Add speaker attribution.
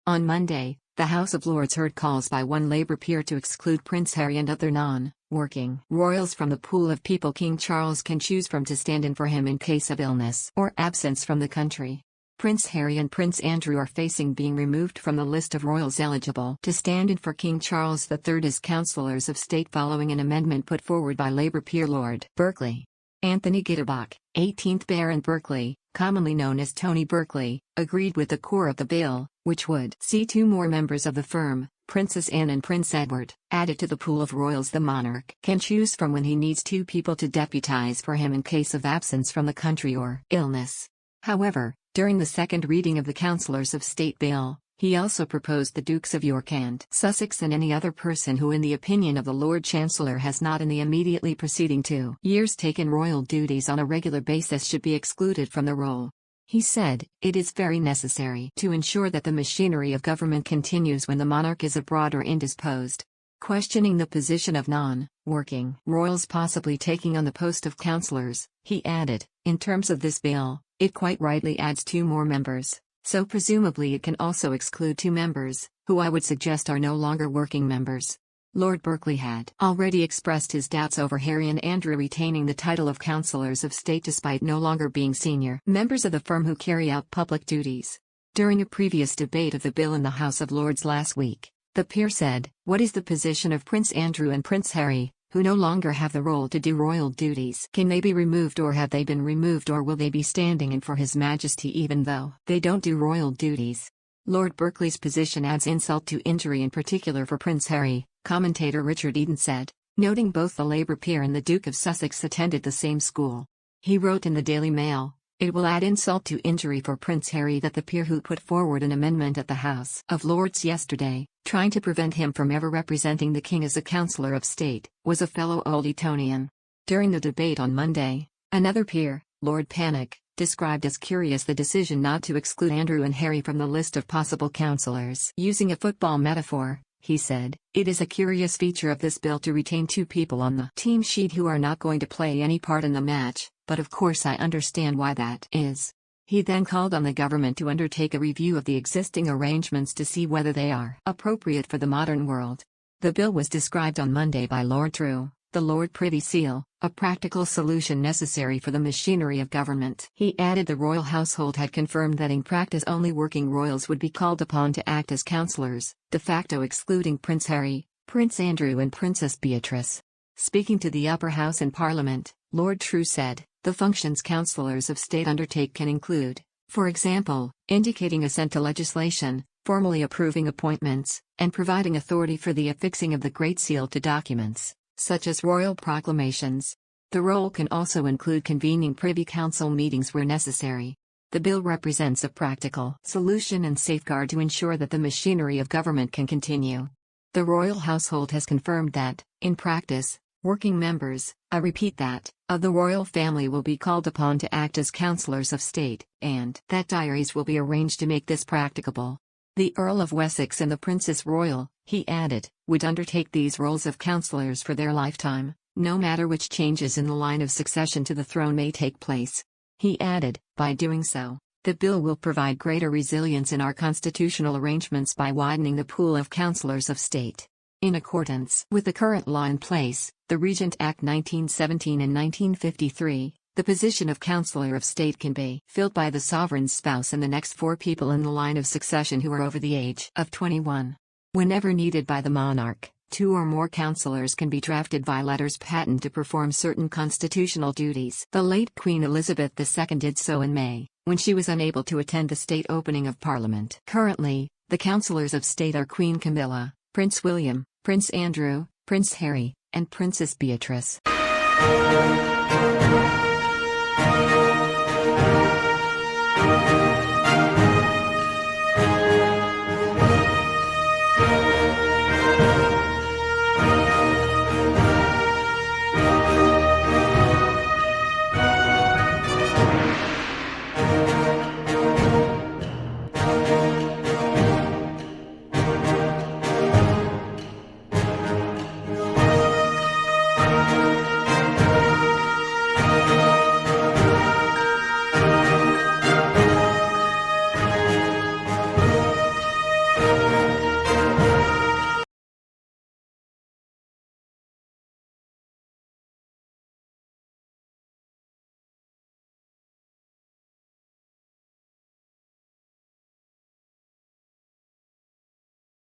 Speaker 1: On Monday, the House of Lords heard calls by one Labour peer to exclude Prince Harry and other non-working royals from the pool of people King Charles can choose from to stand in for him in case of illness or absence from the country. Prince Harry and Prince Andrew are facing being removed from the list of royals eligible to stand in for King Charles III as councillors of state following an amendment put forward by Labour peer Lord Berkeley. Anthony Gittebach, 18th Baron Berkeley, commonly known as Tony Berkeley, agreed with the core of the bill, which would see two more members of the firm, Princess Anne and Prince Edward, added to the pool of royals the monarch can choose from when he needs two people to deputize for him in case of absence from the country or illness. However, during the second reading of the Councillors of State Bill, he also proposed the Dukes of York and Sussex and any other person who in the opinion of the Lord Chancellor has not in the immediately preceding 2 years taken royal duties on a regular basis should be excluded from the roll. He said, "It is very necessary to ensure that the machinery of government continues when the monarch is abroad or indisposed." Questioning the position of non-working royals possibly taking on the post of councillors, he added, "In terms of this bill, it quite rightly adds 2 more members. So presumably it can also exclude 2 members, who I would suggest are no longer working members." Lord Berkeley had already expressed his doubts over Harry and Andrew retaining the title of Councillors of State despite no longer being senior members of the firm who carry out public duties. During a previous debate of the bill in the House of Lords last week, the peer said, "What is the position of Prince Andrew and Prince Harry, who no longer have the role to do royal duties? Can they be removed or have they been removed or will they be standing in for His Majesty even though they don't do royal duties?" Lord Berkeley's position adds insult to injury in particular for Prince Harry, commentator Richard Eden said, noting both the Labour peer and the Duke of Sussex attended the same school. He wrote in the Daily Mail, "It will add insult to injury for Prince Harry that the peer who put forward an amendment at the House of Lords yesterday, trying to prevent him from ever representing the King as a Councillor of State, was a fellow Old Etonian." During the debate on Monday, another peer, Lord Panic, described as curious the decision not to exclude Andrew and Harry from the list of possible councillors. Using a football metaphor, he said, "It is a curious feature of this bill to retain 2 people on the team sheet who are not going to play any part in the match, but of course I understand why that is." He then called on the government to undertake a review of the existing arrangements to see whether they are appropriate for the modern world. The bill was described on Monday by Lord True, the Lord Privy Seal, a practical solution necessary for the machinery of government. He added the royal household had confirmed that in practice only working royals would be called upon to act as councillors, de facto excluding Prince Harry, Prince Andrew and Princess Beatrice. Speaking to the upper house in Parliament, Lord True said, "The functions councillors of state undertake can include, for example, indicating assent to legislation, formally approving appointments, and providing authority for the affixing of the Great Seal to documents, such as royal proclamations. The role can also include convening Privy Council meetings where necessary." The bill represents a practical solution and safeguard to ensure that the machinery of government can continue. The royal household has confirmed that, in practice, working members, I repeat that, of the royal family will be called upon to act as councillors of state, and that diaries will be arranged to make this practicable. The Earl of Wessex and the Princess Royal, he added, would undertake these roles of councillors for their lifetime, no matter which changes in the line of succession to the throne may take place. He added, by doing so, the bill will provide greater resilience in our constitutional arrangements by widening the pool of councillors of state. In accordance with the current law in place, the Regent Act 1917 and 1953, the position of Councillor of State can be filled by the sovereign's spouse and the next 4 people in the line of succession who are over the age of 21. Whenever needed by the monarch, 2 or more councillors can be drafted by letters patent to perform certain constitutional duties. The late Queen Elizabeth II did so in May, when she was unable to attend the state opening of Parliament. Currently, the councillors of state are Queen Camilla, Prince William, Prince Andrew, Prince Harry, and Princess Beatrice.